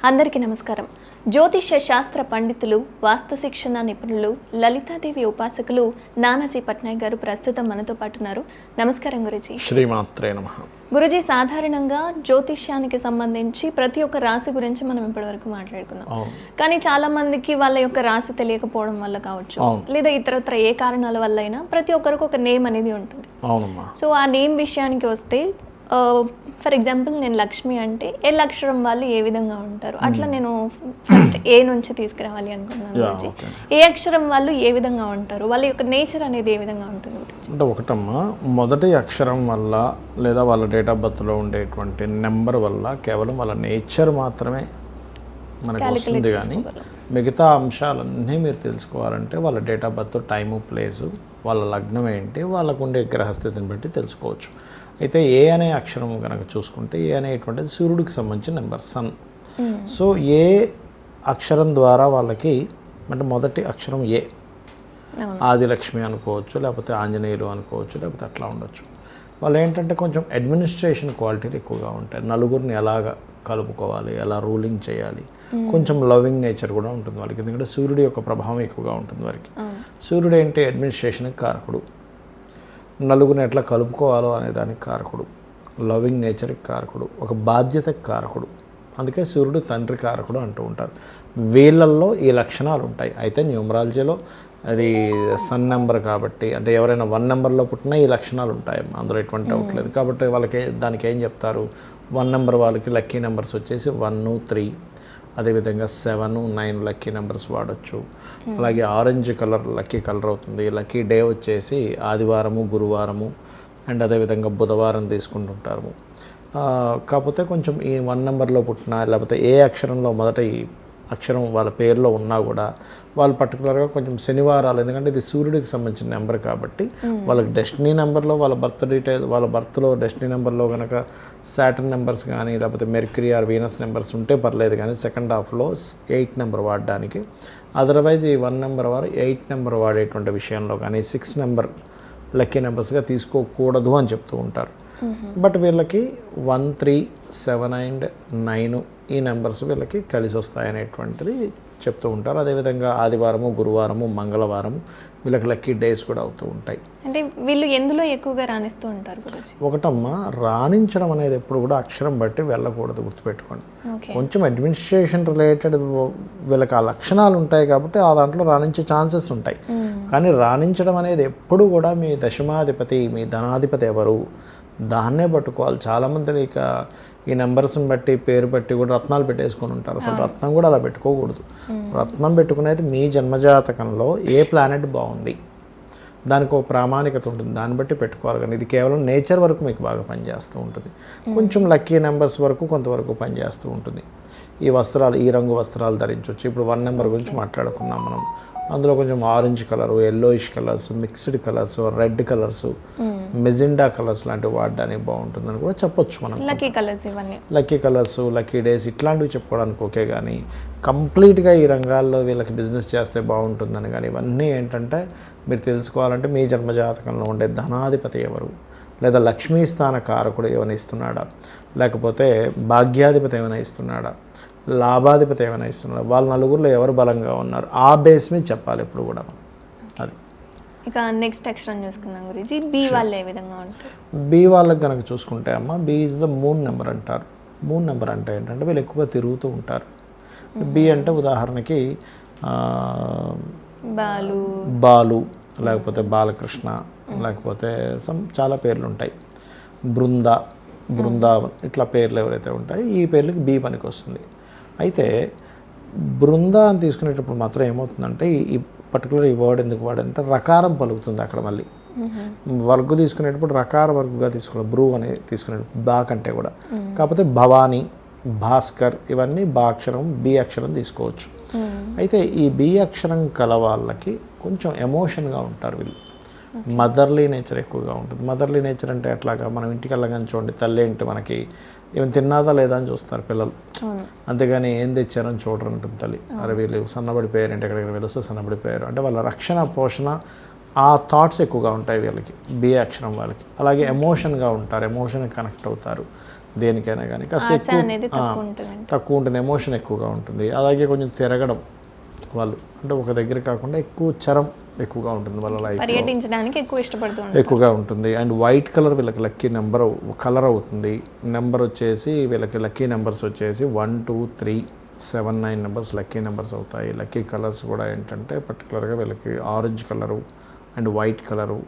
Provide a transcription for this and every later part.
అందరికీ నమస్కారం. జ్యోతిష్య శాస్త్ర పండితులు, వాస్తు శిక్షణ నిపుణులు, లలితాదేవి ఉపాసకులు నానాజీ పట్నాయక్ గారు ప్రస్తుతం మనతో పాటు ఉన్నారు. నమస్కారం గురుజీ. శ్రీమాత్రే నమః. గురుజీ, సాధారణంగా జ్యోతిష్యానికి సంబంధించి ప్రతి ఒక్క రాశి గురించి మనం ఇప్పటివరకు మాట్లాడుకున్నాం. కానీ చాలా మందికి వాళ్ళ యొక్క రాశి తెలియకపోవడం వల్ల కావచ్చు, లేదా ఇతరత్ర ఏ కారణాల వల్ల అయినా ప్రతి ఒక్కరికి ఒక నేమ్ అనేది ఉంటుంది. సో ఆ నేమ్ విషయానికి వస్తే ఫర్ ఎగ్జాంపుల్ నేను లక్ష్మి అంటే ఎల్ అక్షరం వాళ్ళు ఏ విధంగా ఉంటారు, అట్లా నేను ఫస్ట్ ఏ నుంచి తీసుకురావాలి అనుకున్నాను. ఏ అక్షరం వాళ్ళు ఏ విధంగా ఉంటారు, వాళ్ళ యొక్క నేచర్ అనేది ఏ విధంగా ఉంటుంది? అంటే ఒకటమ్మా, మొదటి అక్షరం వల్ల లేదా వాళ్ళ డేట్ ఆఫ్ బర్త్లో ఉండేటువంటి నెంబర్ వల్ల కేవలం వాళ్ళ నేచర్ మాత్రమే మనకు వస్తుంది. కానీ మిగతా అంశాలన్నీ మీరు తెలుసుకోవాలంటే వాళ్ళ date of birth, time, place, వాళ్ళ లగ్నం ఏంటి, వాళ్ళకు ఉండే గ్రహస్థితిని బట్టి తెలుసుకోవచ్చు. అయితే ఏ అనే అక్షరం కనుక చూసుకుంటే ఏ అనేటువంటిది సూర్యుడికి సంబంధించిన నెంబర్, సన్. సో ఏ అక్షరం ద్వారా వాళ్ళకి అంటే మొదటి అక్షరం ఏ, ఆదిలక్ష్మి అనుకోవచ్చు, లేకపోతే ఆంజనేయులు అనుకోవచ్చు, లేకపోతే అట్లా ఉండొచ్చు. వాళ్ళు ఏంటంటే కొంచెం అడ్మినిస్ట్రేషన్ క్వాలిటీలు ఎక్కువగా ఉంటాయి. నలుగురిని ఎలాగ కలుపుకోవాలి, ఎలా రూలింగ్ చేయాలి, కొంచెం లవింగ్ నేచర్ కూడా ఉంటుంది వాళ్ళకి. ఎందుకంటే సూర్యుడి యొక్క ప్రభావం ఎక్కువగా ఉంటుంది వారికి. సూర్యుడు ఏంటి, అడ్మినిస్ట్రేషన్కి కారకుడు, నలుగురిని ఎట్లా కలుపుకోవాలో అనే దానికి కారకుడు, లవింగ్ నేచర్కి కారకుడు, ఒక బాధ్యతకి కారకుడు. అందుకే సూర్యుడు తండ్రి కారకుడు అంటూ ఉంటారు. వీళ్ళల్లో ఈ లక్షణాలు ఉంటాయి. అయితే న్యూమరాలజీలో అది సన్ నెంబర్ కాబట్టి, అంటే ఎవరైనా 1 నెంబర్లో పుట్టినా ఈ లక్షణాలు ఉంటాయి, అందులో ఎటువంటి డౌట్ లేదు. కాబట్టి వాళ్ళకి దానికి ఏం చెప్తారు, 1 నెంబర్ వాళ్ళకి లక్కీ నెంబర్స్ వచ్చేసి 1, 3, అదేవిధంగా 7, 9 లక్కీ నెంబర్స్ వాడచ్చు. అలాగే ఆరెంజ్ కలర్ లక్కీ కలర్ అవుతుంది. లక్కీ డే వచ్చేసి ఆదివారము, గురువారము అండ్ అదేవిధంగా బుధవారం తీసుకుంటుంటారు. కాకపోతే కొంచెం ఈ 1 నెంబర్లో పుట్టిన లేకపోతే ఏ అక్షరంలో మొదటి అక్షరం వాళ్ళ పేరులో ఉన్నా కూడా వాళ్ళు పర్టికులర్గా కొంచెం శనివారాలు, ఎందుకంటే ఇది సూర్యుడికి సంబంధించిన నెంబర్ కాబట్టి వాళ్ళకి డెస్టినీ నెంబర్లో వాళ్ళ బర్త్ డీటెయిల్, వాళ్ళ బర్త్లో డెస్టినీ నెంబర్లో కనుక సాటర్న్ నెంబర్స్ కానీ లేకపోతే మెర్క్యూరీ ఆర్ వీనస్ నెంబర్స్ ఉంటే పర్లేదు. కానీ సెకండ్ హాఫ్లో 8 నెంబర్ వాడడానికి, అదర్వైజ్ ఈ 1 నెంబర్ వారు 8 నెంబర్ వాడేటువంటి విషయంలో కానీ 6 నెంబర్ లక్కీ నెంబర్స్గా తీసుకోకూడదు అని చెప్తూ ఉంటారు. బట్ వీళ్ళకి 1, 3, 7 అండ్ 9 ఈ నెంబర్స్ వీళ్ళకి కలిసి వస్తాయనేటువంటిది చెప్తూ ఉంటారు. అదేవిధంగా ఆదివారము, గురువారము, మంగళవారము వీళ్ళకి లక్కీ డేస్ కూడా అవుతూ ఉంటాయి. అంటే వీళ్ళు ఎందులో ఎక్కువగా రాణిస్తూ ఉంటారు? ఒకటమ్మా, రాణించడం అనేది ఎప్పుడు కూడా అక్షరం బట్టి వెళ్ళకూడదు, గుర్తుపెట్టుకోండి. కొంచెం అడ్మినిస్ట్రేషన్ రిలేటెడ్ వీళ్ళకి ఆ లక్షణాలు ఉంటాయి కాబట్టి ఆ దాంట్లో రాణించే ఛాన్సెస్ ఉంటాయి. కానీ రాణించడం అనేది ఎప్పుడు కూడా మీ దశమాధిపతి, మీ ధనాధిపతి ఎవరు దాన్నే పట్టుకోవాలి. చాలామంది ఇక ఈ నెంబర్స్ని బట్టి, పేరు బట్టి కూడా రత్నాలు పెట్టేసుకొని ఉంటారు. అసలు రత్నం కూడా అలా పెట్టుకోకూడదు. రత్నం పెట్టుకునేది మీ జన్మజాతకంలో ఏ ప్లానెట్ బాగుంది, దానికి ఒక ప్రామాణికత ఉంటుంది, దాన్ని బట్టి పెట్టుకోవాలి. కానీ ఇది కేవలం నేచర్ వరకు మీకు బాగా పనిచేస్తూ ఉంటుంది. కొంచెం లక్కీ నెంబర్స్ వరకు కొంతవరకు పనిచేస్తూ ఉంటుంది. ఈ వస్త్రాలు, ఈ రంగు వస్త్రాలు ధరించవచ్చు. ఇప్పుడు 1 నెంబర్ గురించి మాట్లాడుకున్నాం మనం. అందులో కొంచెం orange colour, yellowish colours, mixed colours, red colours, magenta colours లాంటివి వాడడానికి బాగుంటుందని కూడా చెప్పొచ్చు మనం. లక్కీ కలర్స్, ఇవన్నీ లక్కీ కలర్స్, లక్కీ డేస్ ఇట్లాంటివి చెప్పుకోవడానికి ఓకే. కానీ కంప్లీట్గా ఈ రంగాల్లో వీళ్ళకి బిజినెస్ చేస్తే బాగుంటుందని కానీ ఇవన్నీ ఏంటంటే మీరు తెలుసుకోవాలంటే మీ జన్మజాతకంలో ఉండే ధనాధిపతి ఎవరు, లేదా లక్ష్మీ స్థాన కారకుడు ఏమైనా ఇస్తున్నాడా, లేకపోతే భాగ్యాధిపతి ఏమైనా ఇస్తున్నాడా, లాభాధిపతి ఏమైనా ఇస్తున్నాడు, వాళ్ళ నలుగురిలో ఎవరు బలంగా ఉన్నారు, ఆ బేస్ మీద చెప్పాలి ఎప్పుడు కూడా. అది ఇక నెక్స్ట్ అక్షరం చూసుకుందాం గురించి. బి వాళ్ళు ఏ విధంగా ఉంటారు? బి వాళ్ళకి కనుక చూసుకుంటే అమ్మ, B is the moon number అంటారు. మూన్ నెంబర్ అంటే ఏంటంటే వీళ్ళు ఎక్కువగా తిరుగుతూ ఉంటారు. బి అంటే ఉదాహరణకి బాలు, లేకపోతే బాలకృష్ణ, లేకపోతే చాలా పేర్లు ఉంటాయి, బృందావన్, ఇట్లా పేర్లు ఎవరైతే ఉంటాయో ఈ పేర్లకి బి పనికి వస్తుంది. అయితే బృందా అని తీసుకునేటప్పుడు మాత్రం ఏమవుతుందంటే ఈ పర్టికులర్ ఈ వర్డ్ ఎందుకు వాడంటే రకారం పలుకుతుంది అక్కడ. మళ్ళీ వర్గు తీసుకునేటప్పుడు రకార వర్గుగా తీసుకునే బ్రూ అనేది తీసుకునేటప్పుడు బా కంటే కూడా. కాకపోతే భవానీ, భాస్కర్ ఇవన్నీ బా అక్షరం, బి అక్షరం తీసుకోవచ్చు. అయితే ఈ బి అక్షరం కల వాళ్ళకి కొంచెం ఎమోషన్గా ఉంటారు వీళ్ళు. మదర్లీ నేచర్ ఎక్కువగా ఉంటుంది. మదర్లీ నేచర్ అంటే ఎట్లాగా, మనం ఇంటికి వెళ్ళగానే చూడండి, తల్లి ఏంటి మనకి ఏమైనా తిన్నాదా లేదా అని చూస్తారు పిల్లలు, అంతేగాని ఏం తెచ్చారని చూడరు ఉంటుంది తల్లి. అరే వీళ్ళు సన్నబడిపోయారు, ఇంటి ఎక్కడికి వెళ్ళొస్తే సన్నబడిపోయారు అంటే వాళ్ళ రక్షణ, పోషణ, ఆ థాట్స్ ఎక్కువగా ఉంటాయి వీళ్ళకి, బి అక్షరం వాళ్ళకి. అలాగే ఎమోషన్గా ఉంటారు, ఎమోషన్కి కనెక్ట్ అవుతారు. దేనికైనా కానీ కాస్త ఆశ అనేది తక్కువ ఉంటుంది. తక్కువ ఉంటుంది, ఎమోషన్ ఎక్కువగా ఉంటుంది. అలాగే కొంచెం తిరగడం వాళ్ళు, అంటే ఒక దగ్గర కాకుండా ఎక్కువ చరం ఎక్కువగా ఉంటుంది వాళ్ళ లైఫ్, పర్యటించడానికి ఎక్కువ ఇష్టపడుతూ ఎక్కువగా ఉంటుంది. అండ్ వైట్ కలర్ వీళ్ళకి లక్కీ నెంబర్ కలర్ అవుతుంది. నెంబర్ వచ్చేసి వీళ్ళకి లక్కీ నెంబర్స్ వచ్చేసి 1, 2, 3, 7, 9 నెంబర్స్ లక్కీ నెంబర్స్ అవుతాయి. లక్కీ కలర్స్ కూడా ఏంటంటే పర్టికులర్గా వీళ్ళకి orange colour and white colour,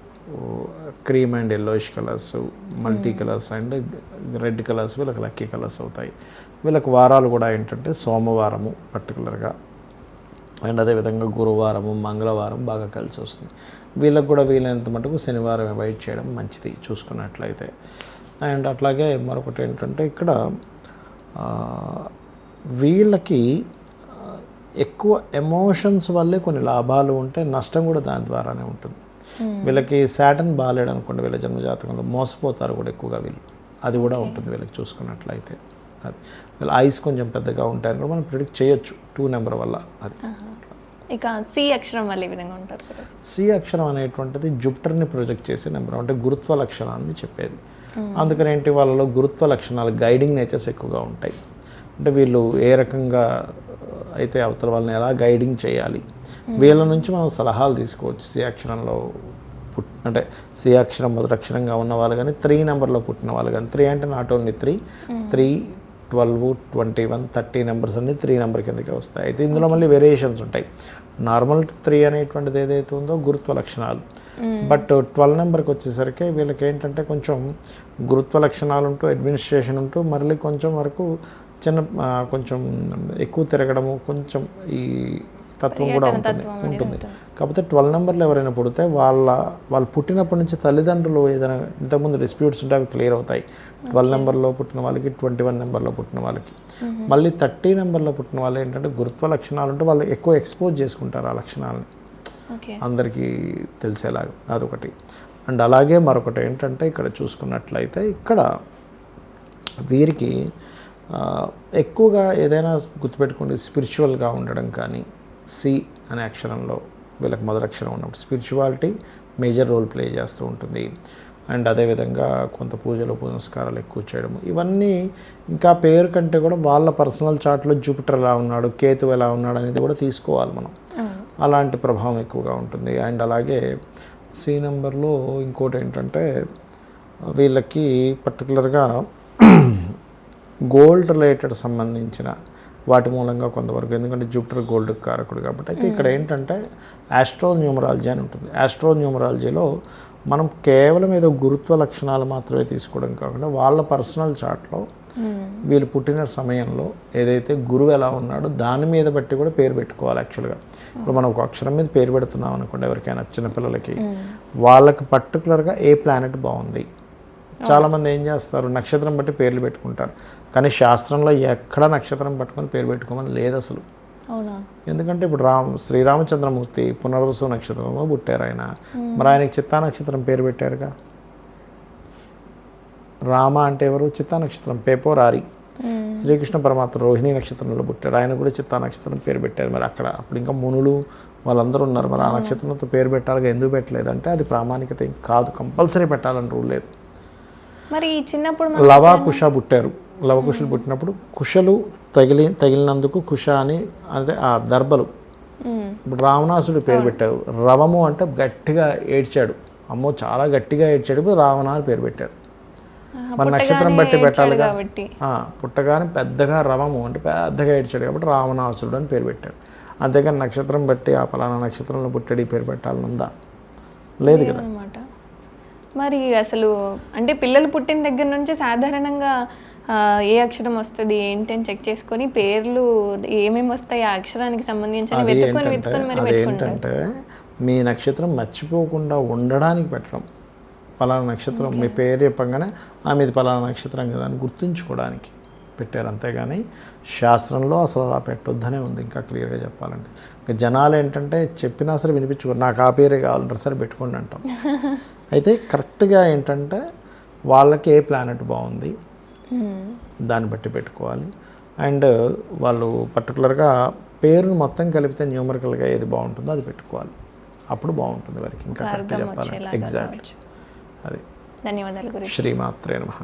cream and yellowish colours, multi colours and red colours వీళ్ళకి లక్కీ కలర్స్ అవుతాయి. వీళ్ళకి వారాలు కూడా ఏంటంటే సోమవారము పర్టికులర్గా, అండ్ అదేవిధంగా గురువారము, మంగళవారం బాగా కలిసి వస్తుంది. వీళ్ళకి కూడా వీలైనంత మటుకు శనివారం అవాయిడ్ చేయడం మంచిది చూసుకున్నట్లయితే. అండ్ అట్లాగే మరొకటి ఏంటంటే ఇక్కడ వీళ్ళకి ఎక్కువ ఎమోషన్స్ వల్లే కొన్ని లాభాలు ఉంటే నష్టం కూడా దాని ద్వారానే ఉంటుంది. వీళ్ళకి శాటర్న్ బాగాలేడు అనుకోండి, వీళ్ళ జన్మజాతకంలో మోసపోతారు కూడా ఎక్కువగా వీళ్ళు, అది కూడా ఉంటుంది వీళ్ళకి చూసుకున్నట్లయితే. అది వీళ్ళ ఐస్ కొంచెం పెద్దగా ఉంటాయని కూడా మనం ప్రిడిక్ట్ చేయొచ్చు 2 నెంబర్ వల్ల. అది ఇక సి అక్షరం వల్ల ఈ విధంగా ఉంటారు. సి అక్షరం అనేటువంటిది జూపిటర్ని ప్రొజెక్ట్ చేసే నెంబర్, అంటే గురుత్వ లక్షణాన్ని చెప్పేది. అందుకని ఏంటి వాళ్ళలో గురుత్వ లక్షణాలు, గైడింగ్ నేచర్స్ ఎక్కువగా ఉంటాయి. అంటే వీళ్ళు ఏ రకంగా అయితే అవతల వాళ్ళని ఎలా గైడింగ్ చేయాలి, వీళ్ళ నుంచి మనం సలహాలు తీసుకోవచ్చు. సి అక్షరంలో అంటే సి అక్షరం మొదటి అక్షరంగా ఉన్న వాళ్ళు కానీ 3 నెంబర్లో పుట్టిన వాళ్ళు కానీ, 3 అంటే నాట్ ఓన్లీ 3, 12, 21, 30 నెంబర్స్ అన్ని 3 నెంబర్ కిందకే వస్తాయి. అయితే ఇందులో మళ్ళీ వేరియేషన్స్ ఉంటాయి. నార్మల్ 3 అనేటువంటిది ఏదైతే ఉందో గురుత్వ లక్షణాలు, బట్ 12 నెంబర్కి వచ్చేసరికి వీళ్ళకి ఏంటంటే కొంచెం గురుత్వ లక్షణాలు ఉంటూ అడ్మినిస్ట్రేషన్ ఉంటూ మళ్ళీ కొంచెం వరకు కొంచెం ఎక్కువ తిరగడము, కొంచెం ఈ తత్వం కూడా ఉంటుంది. కాకపోతే 12 నెంబర్లు ఎవరైనా పుడితే వాళ్ళు పుట్టినప్పటి నుంచి తల్లిదండ్రులు ఏదైనా ఇంతకుముందు డిస్ప్యూట్స్ ఉంటే అవి క్లియర్ అవుతాయి. 12 నెంబర్లో పుట్టిన వాళ్ళకి, 21 నెంబర్లో పుట్టిన వాళ్ళకి. మళ్ళీ 30 నెంబర్లో పుట్టిన వాళ్ళు ఏంటంటే గురుత్వ లక్షణాలు ఉంటే వాళ్ళు ఎక్కువ ఎక్స్పోజ్ చేసుకుంటారు ఆ లక్షణాలని అందరికీ తెలిసేలాగా, అదొకటి. అండ్ అలాగే మరొకటి ఏంటంటే ఇక్కడ చూసుకున్నట్లయితే ఇక్కడ వీరికి ఎక్కువగా ఏదైనా గుర్తుపెట్టుకోండి, స్పిరిచువల్గా ఉండడం కానీ, సి అనే అక్షరంలో వీళ్ళకి మొదటి అక్షరం ఉన్నప్పుడు స్పిరిచువాలిటీ మేజర్ రోల్ ప్లే చేస్తూ ఉంటుంది. అండ్ అదేవిధంగా కొంత పూజలు పునస్కారాలు ఎక్కువ చేయడం, ఇవన్నీ ఇంకా పేరు కంటే కూడా వాళ్ళ పర్సనల్ చార్ట్లో జూపిటర్ ఎలా ఉన్నాడు, కేతు ఎలా ఉన్నాడు అనేది కూడా తీసుకోవాలి మనం. అలాంటి ప్రభావం ఎక్కువగా ఉంటుంది. అండ్ అలాగే సి నెంబర్లో ఇంకోటి ఏంటంటే వీళ్ళకి పర్టికులర్గా గోల్డ్ రిలేటెడ్ సంబంధించిన వాటి మూలంగా కొంతవరకు, ఎందుకంటే జూపిటర్ గోల్డ్ కారకుడు కాబట్టి. అయితే ఇక్కడ ఏంటంటే ఆస్ట్రో న్యూమరాలజీ అని ఉంటుంది. ఆస్ట్రో న్యూమరాలజీలో మనం కేవలం ఏదో గురుత్వ లక్షణాలు మాత్రమే తీసుకోవడం కాకుండా వాళ్ళ పర్సనల్ చార్ట్లో వీళ్ళు పుట్టిన సమయంలో ఏదైతే గురువు ఎలా ఉన్నాడో దాని మీద బట్టి కూడా పేరు పెట్టుకోవాలి. యాక్చువల్గా ఇప్పుడు మనం ఒక అక్షరం మీద పేరు పెడుతున్నాం అనుకోండి ఎవరికైనా, చిన్నపిల్లలకి, వాళ్ళకి పర్టికులర్గా ఏ ప్లానెట్ బాగుంది. చాలామంది ఏం చేస్తారు, నక్షత్రం బట్టి పేర్లు పెట్టుకుంటారు, కానీ శాస్త్రంలో ఎక్కడ నక్షత్రం పట్టుకొని పేరు పెట్టుకోమని లేదు అసలు. ఎందుకంటే ఇప్పుడు శ్రీరామచంద్రమూర్తి పునర్వసు నక్షత్రంలో పుట్టారు ఆయన, మరి ఆయనకి చిత్తా నక్షత్రం పేరు పెట్టారుగా. రామ అంటే ఎవరు, చిత్తా నక్షత్రం, పేపోరారి. శ్రీకృష్ణ పరమాత్మ రోహిణి నక్షత్రంలో పుట్టాడు, ఆయన కూడా చిత్తా నక్షత్రం పేరు పెట్టారు. మరి అప్పుడు ఇంకా మునులు వాళ్ళందరూ ఉన్నారు, మరి ఆ నక్షత్రంతో పేరు పెట్టాలిగా, ఎందుకు పెట్టలేదంటే అది ప్రామాణికత ఏం కాదు, కంపల్సరీ పెట్టాలని రూల్ లేదు. మరి చిన్నప్పుడు లవకుశ పుట్టారు, లవకుశలు పుట్టినప్పుడు కుశలు తగిలినందుకు కుశ అని, అంటే ఆ దర్భలు. ఇప్పుడు రావణాసుడు పేరు పెట్టారు, రవము అంటే గట్టిగా ఏడ్చాడు, అమ్మో చాలా గట్టిగా ఏడ్చాడు, ఇప్పుడు రావణ అని పేరు పెట్టారు. మన నక్షత్రం బట్టి పెట్టాలిగా, పుట్టగానే పెద్దగా రవము అంటే పెద్దగా ఏడ్చాడు కాబట్టి రావణాసురుడు అని పేరు పెట్టాడు. అంతేకాని నక్షత్రం బట్టి ఆ పలానా నక్షత్రంలో పుట్టాడు ఈ పేరు పెట్టాలనుందా, లేదు కదా. మరి అసలు అంటే పిల్లలు పుట్టిన దగ్గర నుంచి సాధారణంగా ఏ అక్షరం వస్తుంది ఏంటి అని చెక్ చేసుకొని పేర్లు ఏమేమి వస్తాయి ఆ అక్షరానికి సంబంధించి వెతుక్కొని మరి అదేంటంటే మీ నక్షత్రం మర్చిపోకుండా ఉండడానికి పెట్టడం. పలానా నక్షత్రం మీ పేరు చెప్పగానే మీది పలానా నక్షత్రం కదా అని గుర్తుంచుకోవడానికి పెట్టారు, అంతేగాని శాస్త్రంలో అసలు అలా పెట్టొద్దనే ఉంది. ఇంకా క్లియర్గా చెప్పాలంటే ఇంకా జనాలు ఏంటంటే చెప్పినా సరే వినిపించుకోరు, నాకు ఆ పేరే కావాలంటారు, సరే పెట్టుకోండి అంటాం. అయితే కరెక్ట్గా ఏంటంటే వాళ్ళకి ఏ ప్లానెట్ బాగుంది దాన్ని బట్టి పెట్టుకోవాలి. అండ్ వాళ్ళు పర్టికులర్గా పేరును మొత్తం కలిపితే న్యూమరికల్గా ఏది బాగుంటుందో అది పెట్టుకోవాలి, అప్పుడు బాగుంటుంది వారికి. ఇంకా కరెక్ట్గా చెప్పాలంటే ఎగ్జాక్ట్లీ అది. ధన్యవాదాలు గురు. శ్రీమాత్రే నమః.